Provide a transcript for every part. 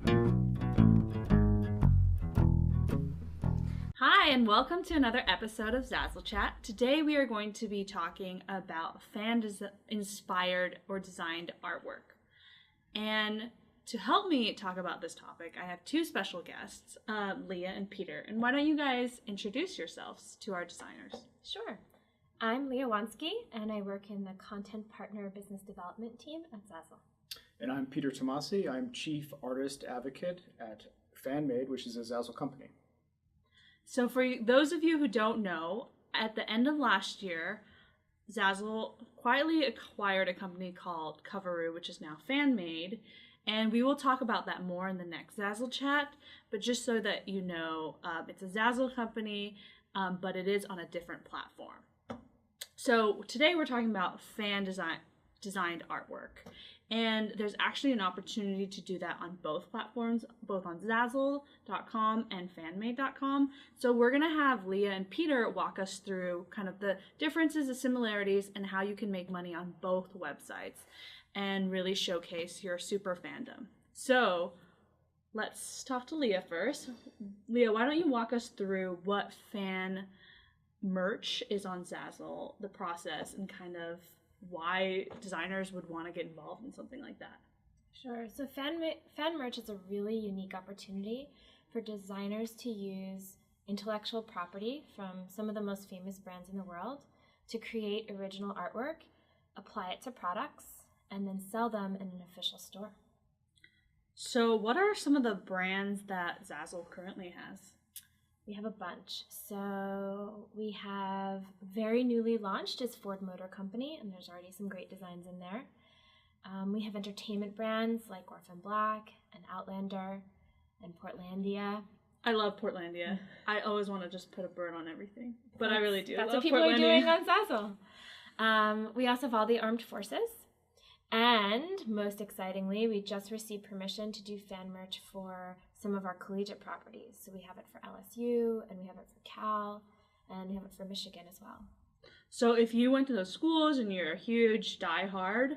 Hi, and welcome to another episode of ZazzleChat. Today we are going to be talking about fan-inspired or designed artwork. And to help me talk about this topic, I have two special guests, Leah and Peter. And why don't you guys introduce yourselves to our designers? Sure. I'm Leah Wansky, and I work in the Content Partner Business Development team at Zazzle. And I'm Peter Tomasi. I'm Chief Artist Advocate at FanMade, which is a Zazzle company. So for those of you who don't know, at the end of last year, Zazzle quietly acquired a company called Coveroo, which is now FanMade, and we will talk about that more in the next Zazzle Chat. But just so that you know, it's a Zazzle company, but it is on a different platform. So today we're talking about designed artwork. And there's actually an opportunity to do that on both platforms, both on Zazzle.com and fanmade.com. So we're going to have Leah and Peter walk us through kind of the differences, the similarities, and how you can make money on both websites and really showcase your super fandom. So let's talk to Leah first. Leah, why don't you walk us through what fan merch is on Zazzle, the process, and kind of why designers would want to get involved in something like that. Sure. So fan merch is a really unique opportunity for designers to use intellectual property from some of the most famous brands in the world to create original artwork, apply it to products, and then sell them in an official store. So what are some of the brands that Zazzle currently has? We have a bunch. So we have very newly launched is Ford Motor Company, and there's already some great designs in there. We have entertainment brands like Orphan Black and Outlander and Portlandia. I love Portlandia. I always want to just put a bird on everything, but I really do. That's love what people Portlandia. are doing on Zazzle. We also have all the armed forces. And most excitingly, we just received permission to do fan merch for some of our collegiate properties. So we have it for LSU, and we have it for Cal, and we have it for Michigan as well. So if you went to those schools and you're a huge diehard,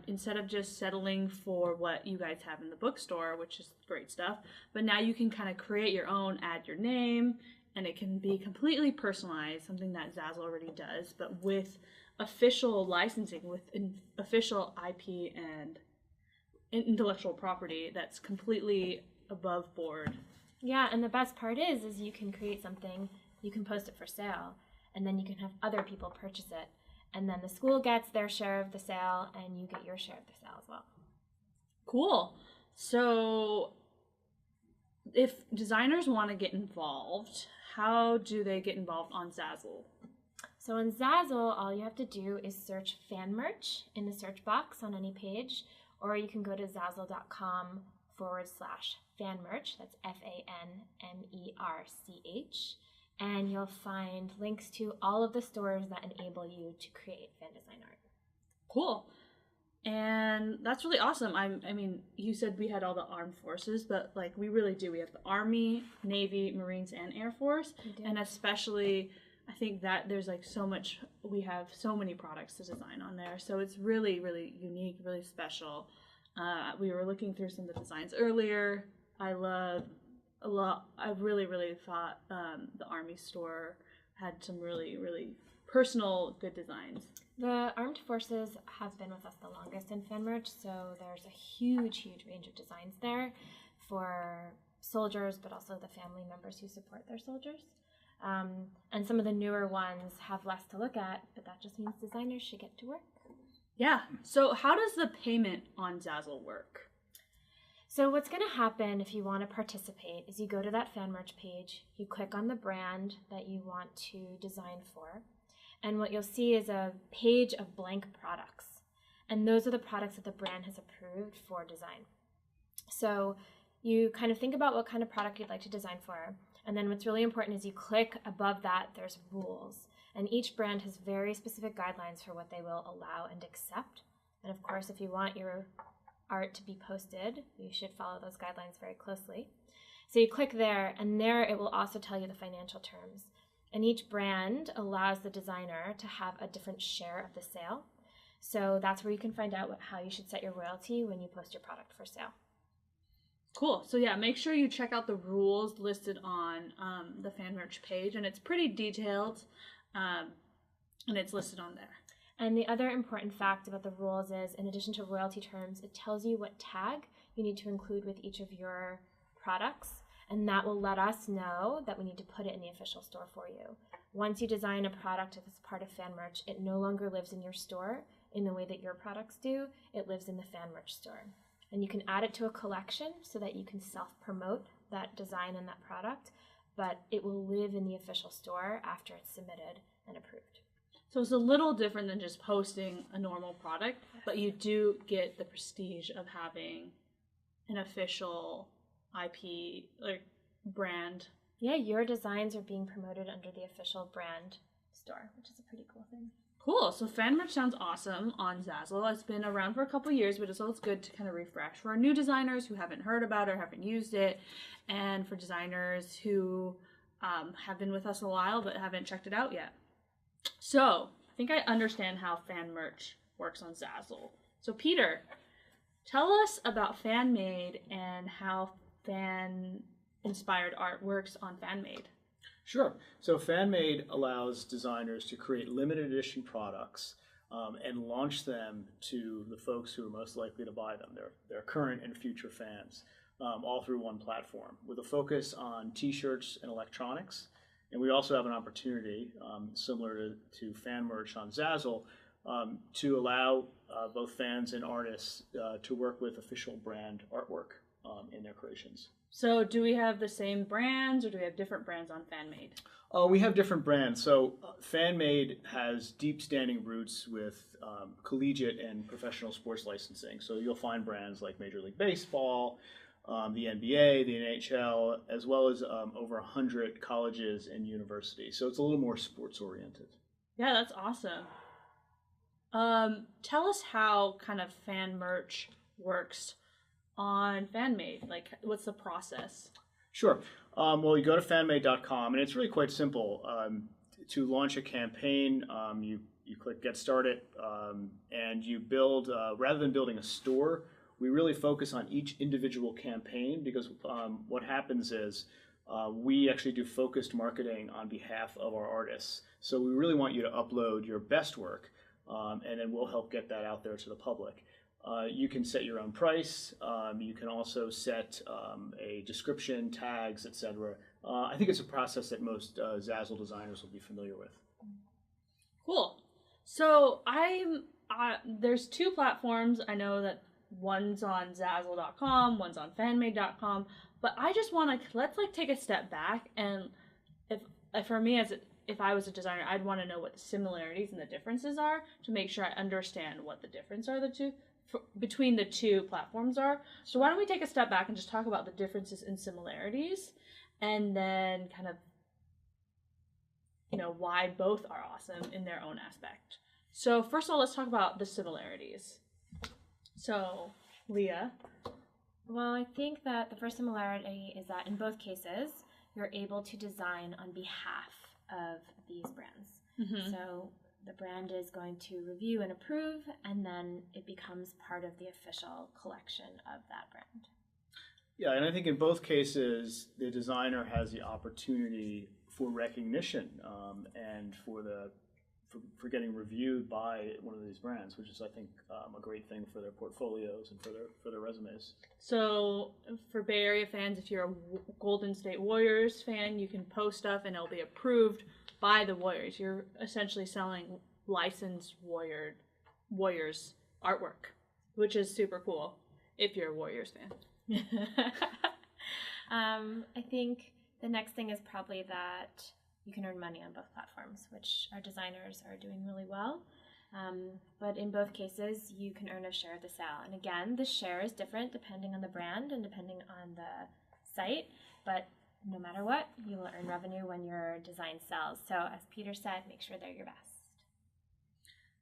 instead of just settling for what you guys have in the bookstore, which is great stuff, but now you can kind of create your own, add your name, and it can be completely personalized, something that Zazzle already does, but with official licensing, with official IP and intellectual property that's completely above board. Yeah, and the best part is you can create something, you can post it for sale, and then you can have other people purchase it, and then the school gets their share of the sale, and you get your share of the sale as well. Cool. So if designers want to get involved, how do they get involved on Zazzle? So on Zazzle, all you have to do is search fan merch in the search box on any page, or you can go to zazzle.com/fan merch. That's FANMERCH. And you'll find links to all of the stores that enable you to create fan design art. Cool. And that's really awesome. I mean, you said we had all the armed forces, but like we really do. We have the Army, Navy, Marines, and Air Force. And especially, I think that there's like so much, we have so many products to design on there. So it's really, really unique, really special. We were looking through some of the designs earlier. I really, really thought the Army store had some really, really personal, good designs. The armed forces have been with us the longest in fan merch, so there's a huge, huge range of designs there for soldiers, but also the family members who support their soldiers. And some of the newer ones have less to look at, but that just means designers should get to work. Yeah. So how does the payment on Zazzle work? So what's going to happen if you want to participate is you go to that fan merch page, you click on the brand that you want to design for, and what you'll see is a page of blank products. And those are the products that the brand has approved for design. So you kind of think about what kind of product you'd like to design for. And then what's really important is you click above that, there's rules. And each brand has very specific guidelines for what they will allow and accept. And of course, if you want your art to be posted, you should follow those guidelines very closely. So you click there, and there it will also tell you the financial terms. And each brand allows the designer to have a different share of the sale. So that's where you can find out how you should set your royalty when you post your product for sale. Cool. So yeah, make sure you check out the rules listed on the fan merch page, and it's pretty detailed, and it's listed on there. And the other important fact about the rules is, in addition to royalty terms, it tells you what tag you need to include with each of your products, and that will let us know that we need to put it in the official store for you. Once you design a product as part of fan merch, it no longer lives in your store in the way that your products do. It lives in the fan merch store. And you can add it to a collection so that you can self-promote that design and that product, but it will live in the official store after it's submitted and approved. So it's a little different than just posting a normal product, but you do get the prestige of having an official IP like brand. Yeah, your designs are being promoted under the official brand store, which is a pretty cool thing. Cool. So fan merch sounds awesome on Zazzle. It's been around for a couple years, but it's always good to kind of refresh for our new designers who haven't heard about it or haven't used it, and for designers who have been with us a while but haven't checked it out yet. So I think I understand how fan merch works on Zazzle. So Peter, tell us about FanMade and how fan-inspired art works on FanMade. Sure. So FanMade allows designers to create limited edition products and launch them to the folks who are most likely to buy them, their current and future fans, all through one platform with a focus on t-shirts and electronics. And we also have an opportunity, similar to fan merch on Zazzle, to allow both fans and artists to work with official brand artwork in their creations. So do we have the same brands or do we have different brands on FanMade? We have different brands. So FanMade has deep standing roots with collegiate and professional sports licensing. So you'll find brands like Major League Baseball, the NBA, the NHL, as well as over 100 colleges and universities. So it's a little more sports oriented. Yeah, that's awesome. Tell us how kind of fan merch works on FanMade. Like, what's the process? Sure. Well, you go to fanmade.com, and it's really quite simple. To launch a campaign, you click Get Started, and you build, rather than building a store, we really focus on each individual campaign because what happens is we actually do focused marketing on behalf of our artists. So we really want you to upload your best work, and then we'll help get that out there to the public. You can set your own price. You can also set a description, tags, etc. I think it's a process that most Zazzle designers will be familiar with. Cool. So there's two platforms. I know that one's on Zazzle.com, one's on FanMade.com. But I just want to let's take a step back, and if for me if I was a designer, I'd want to know what the similarities and the differences are to make sure I understand what the difference are between the two platforms are. So why don't we take a step back and just talk about the differences and similarities, and then kind of, why both are awesome in their own aspect. So first of all, let's talk about the similarities. So, Leah. Well, I think that the first similarity is that in both cases, you're able to design on behalf of these brands. Mm-hmm. So the brand is going to review and approve, and then it becomes part of the official collection of that brand. Yeah, and I think in both cases, the designer has the opportunity for recognition and for getting reviewed by one of these brands, which is, I think, a great thing for their portfolios and for their resumes. So for Bay Area fans, if you're a Golden State Warriors fan, you can post stuff and it'll be approved by the Warriors. You're essentially selling licensed Warriors artwork, which is super cool if you're a Warriors fan. I think the next thing is probably that you can earn money on both platforms, which our designers are doing really well. But in both cases, you can earn a share of the sale. And again, the share is different depending on the brand and depending on the site. But no matter what, you will earn revenue when your design sells. So as Peter said, make sure they're your best.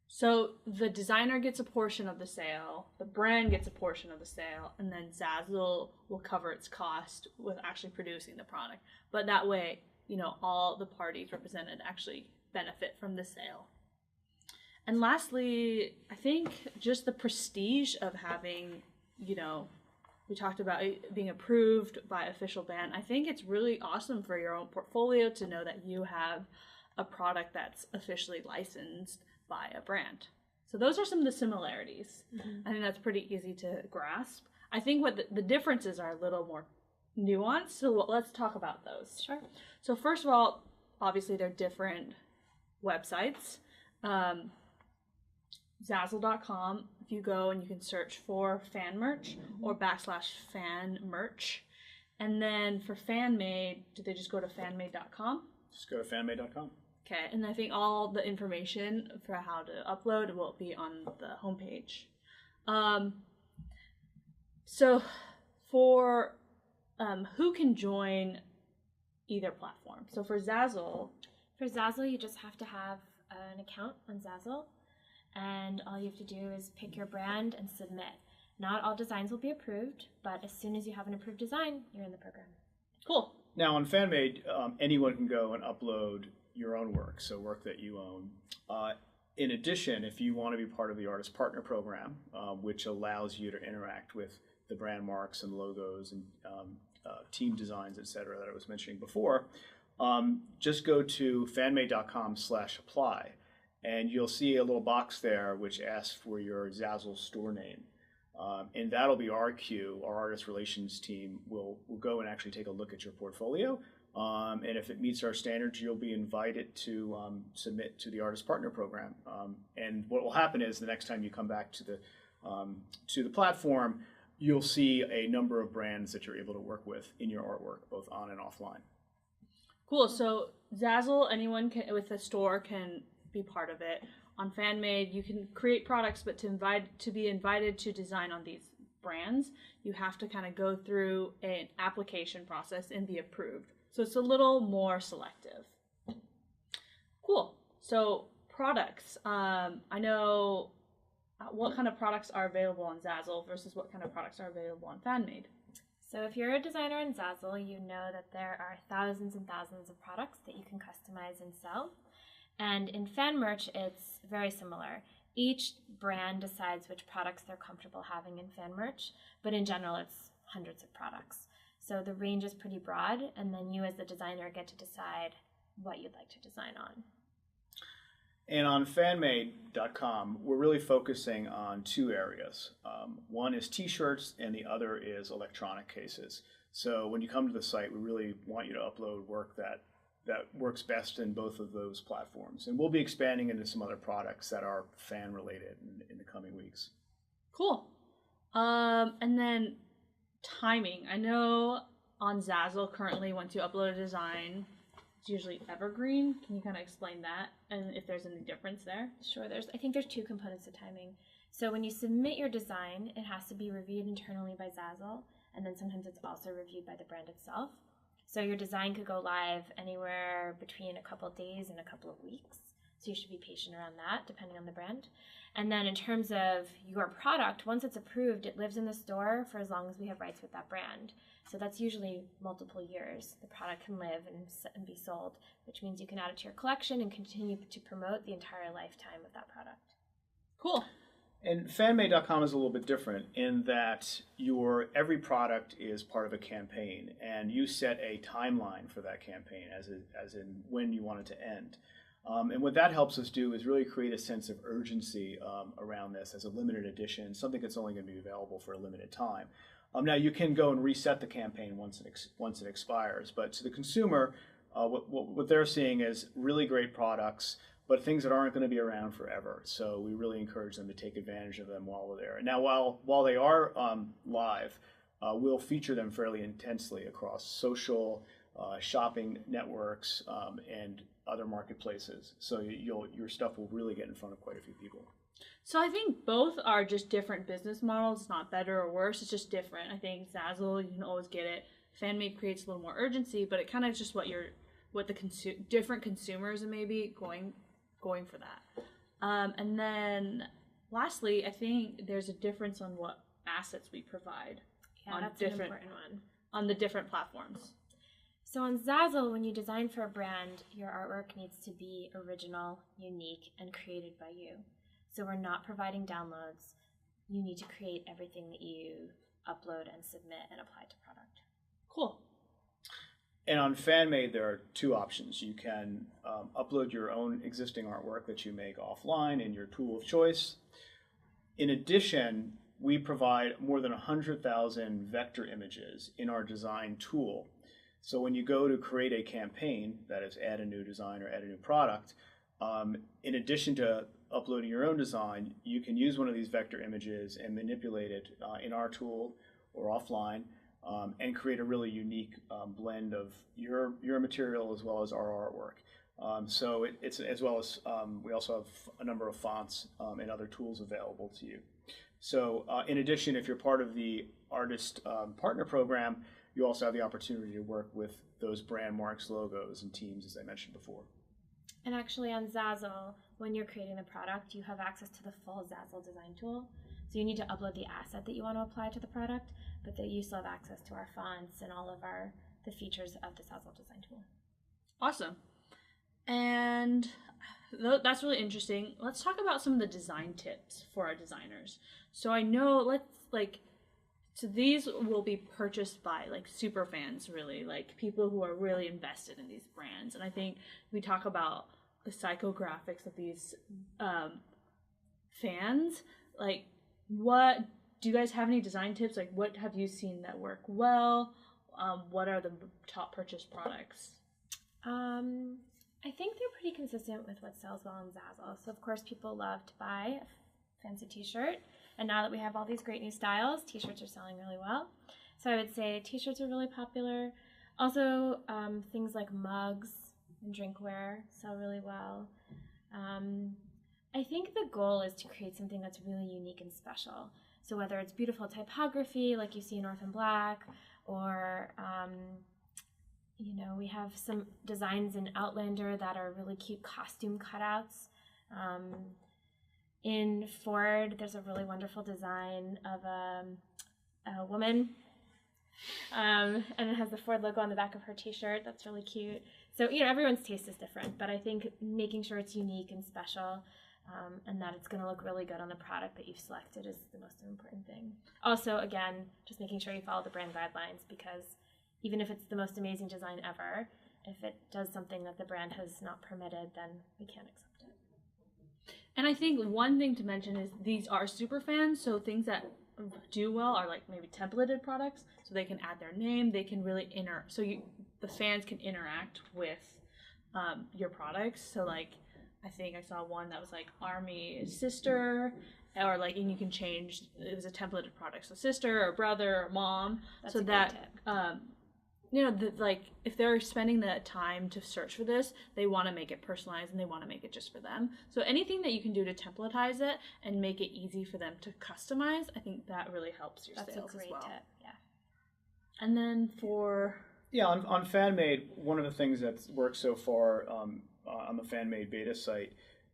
So the designer gets a portion of the sale, the brand gets a portion of the sale, and then Zazzle will cover its cost with actually producing the product. But that way, all the parties represented actually benefit from the sale. And lastly, I think just the prestige of having, We talked about it being approved by official band. I think it's really awesome for your own portfolio to know that you have a product that's officially licensed by a brand. So those are some of the similarities. I think that's pretty easy to grasp. I think what the differences are a little more nuanced, so let's talk about those. Sure. So first of all, obviously they're different websites. Zazzle.com, if you go and you can search for fan merch or /fan merch. And then for FanMade, do they just go to fanmade.com? Just go to fanmade.com. Okay, and I think all the information for how to upload will be on the homepage. So for who can join either platform? So for Zazzle, you just have to have an account on Zazzle, and all you have to do is pick your brand and submit. Not all designs will be approved, but as soon as you have an approved design, you're in the program. Cool. Now on FanMade, anyone can go and upload your own work, so work that you own. In addition, if you want to be part of the Artist Partner Program, which allows you to interact with the brand marks and logos and team designs, etc., that I was mentioning before, just go to fanmade.com/apply, and you'll see a little box there which asks for your Zazzle store name. And that'll be our queue. Our artist relations team will go and actually take a look at your portfolio. And if it meets our standards, you'll be invited to submit to the Artist Partner Program. And what will happen is the next time you come back to the platform, you'll see a number of brands that you're able to work with in your artwork, both on and offline. Cool. So Zazzle, anyone with a store can be part of it. On FanMade, you can create products, but to be invited to design on these brands, you have to kind of go through an application process and be approved. So it's a little more selective. Cool. So products. I know what kind of products are available on Zazzle versus what kind of products are available on FanMade. So if you're a designer on Zazzle, you know that there are thousands and thousands of products that you can customize and sell. And in fan merch, it's very similar. Each brand decides which products they're comfortable having in fan merch, but in general, it's hundreds of products. So the range is pretty broad, and then you as the designer get to decide what you'd like to design on. And on fanmade.com, we're really focusing on two areas. One is t-shirts, and the other is electronic cases. So when you come to the site, we really want you to upload work that works best in both of those platforms. And we'll be expanding into some other products that are fan-related in the coming weeks. Cool. And then timing. I know on Zazzle currently, once you upload a design, it's usually evergreen. Can you kind of explain that and if there's any difference there? Sure. I think there's two components to timing. So when you submit your design, it has to be reviewed internally by Zazzle, and then sometimes it's also reviewed by the brand itself. So your design could go live anywhere between a couple of days and a couple of weeks. So you should be patient around that, depending on the brand. And then in terms of your product, once it's approved, it lives in the store for as long as we have rights with that brand. So that's usually multiple years. The product can live and be sold, which means you can add it to your collection and continue to promote the entire lifetime of that product. Cool. And fanmade.com is a little bit different in that every product is part of a campaign, and you set a timeline for that campaign as in when you want it to end. And what that helps us do is really create a sense of urgency around this as a limited edition, something that's only going to be available for a limited time. Now you can go and reset the campaign once it expires, but to the consumer, what they're seeing is really great products, but things that aren't going to be around forever. So we really encourage them to take advantage of them while we're there. Now, while they are live, we'll feature them fairly intensely across social, shopping networks, and other marketplaces. So your stuff will really get in front of quite a few people. So I think both are just different business models. It's not better or worse. It's just different. I think Zazzle, you can always get it. FanMade creates a little more urgency, but it kind of is just what the different consumers are maybe going for that. And then lastly, I think there's a difference on what assets we provide Yeah, that's an important one. On the different platforms. So on Zazzle, when you design for a brand, your artwork needs to be original, unique, and created by you. So we're not providing downloads. You need to create everything that you upload and submit and apply to product. Cool. And on FanMade, there are two options. You can upload your own existing artwork that you make offline in your tool of choice. In addition, we provide more than 100,000 vector images in our design tool. So when you go to create a campaign, that is add a new design or add a new product, in addition to uploading your own design, you can use one of these vector images and manipulate it in our tool or offline, and create a really unique blend of your material as well as our artwork. So it's as well as we also have a number of fonts and other tools available to you. So in addition, if you're part of the Artist Partner Program, you also have the opportunity to work with those brand marks, logos, and teams, as I mentioned before. And actually on Zazzle, when you're creating the product, you have access to the full Zazzle design tool. So you need to upload the asset that you want to apply to the product, but that you still have access to our fonts and all of the features of the Zazzle design tool. Awesome. And that's really interesting. Let's talk about some of the design tips for our designers. So I know, so these will be purchased by like super fans, really, like people who are really invested in these brands. And I think we talk about the psychographics of these fans. Like, what do you guys have any design tips? Like, what have you seen that work well? What are the top purchase products? I think they're pretty consistent with what sells well on Zazzle. So of course people love to buy a fancy t-shirt. And now that we have all these great new styles, t-shirts are selling really well. So I would say t-shirts are really popular. Also, things like mugs and drinkware sell really well. I think the goal is to create something that's really unique and special. So whether it's beautiful typography like you see in Orphan Black, or we have some designs in Outlander that are really cute costume cutouts. In Ford, there's a really wonderful design of a woman, and it has the Ford logo on the back of her t-shirt. That's really cute. So, everyone's taste is different, but I think making sure it's unique and special, and that it's going to look really good on the product that you've selected is the most important thing. Also, again, just making sure you follow the brand guidelines, because even if it's the most amazing design ever, if it does something that the brand has not permitted, then we can't accept it. And I think one thing to mention is these are super fans, so things that do well are like maybe templated products, so they can add their name, they can really the fans can interact with your products. So like, I think I saw one that was like Army sister, or like, and you can change, it was a templated product, so sister or brother or mom. That's so a that great tip. If they're spending the time to search for this, they want to make it personalized and they want to make it just for them. So anything that you can do to templatize it and make it easy for them to customize, I think that really helps your sales as well. That's a great tip, yeah. And then on FanMade, one of the things that's worked so far on the FanMade beta site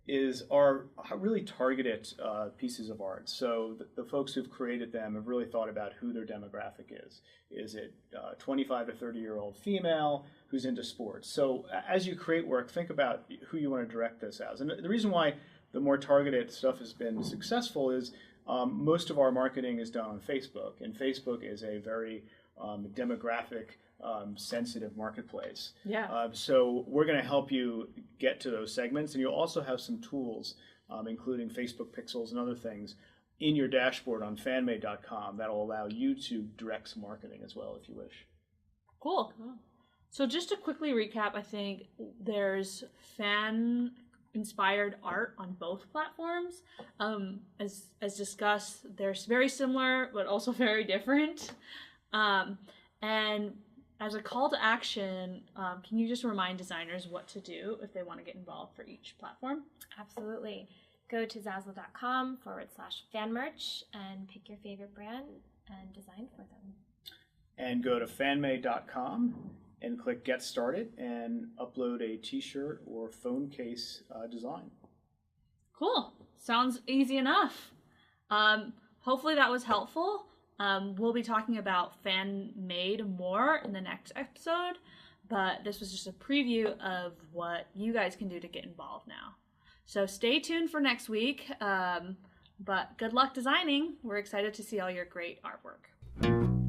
is our really targeted pieces of art. So the folks who've created them have really thought about who their demographic is. Is it 25 to 30-year-old female who's into sports? So as you create work, think about who you want to direct this as. And the reason why the more targeted stuff has been successful is most of our marketing is done on Facebook, and Facebook is a very demographic sensitive marketplace. Yeah. So we're going to help you get to those segments, and you'll also have some tools, including Facebook pixels and other things, in your dashboard on fanmade.com that will allow you to direct some marketing as well if you wish. Cool. So just to quickly recap, I think there's fan-inspired art on both platforms. As discussed, they're very similar but also very different. And as a call to action, can you just remind designers what to do if they want to get involved for each platform? Absolutely. Go to zazzle.com/fanmerch and pick your favorite brand and design for them. And go to fanmade.com and click Get Started and upload a t-shirt or phone case design. Cool. Sounds easy enough. Hopefully that was helpful. We'll be talking about FanMade more in the next episode, but this was just a preview of what you guys can do to get involved now. So stay tuned for next week, but good luck designing. We're excited to see all your great artwork. Bye.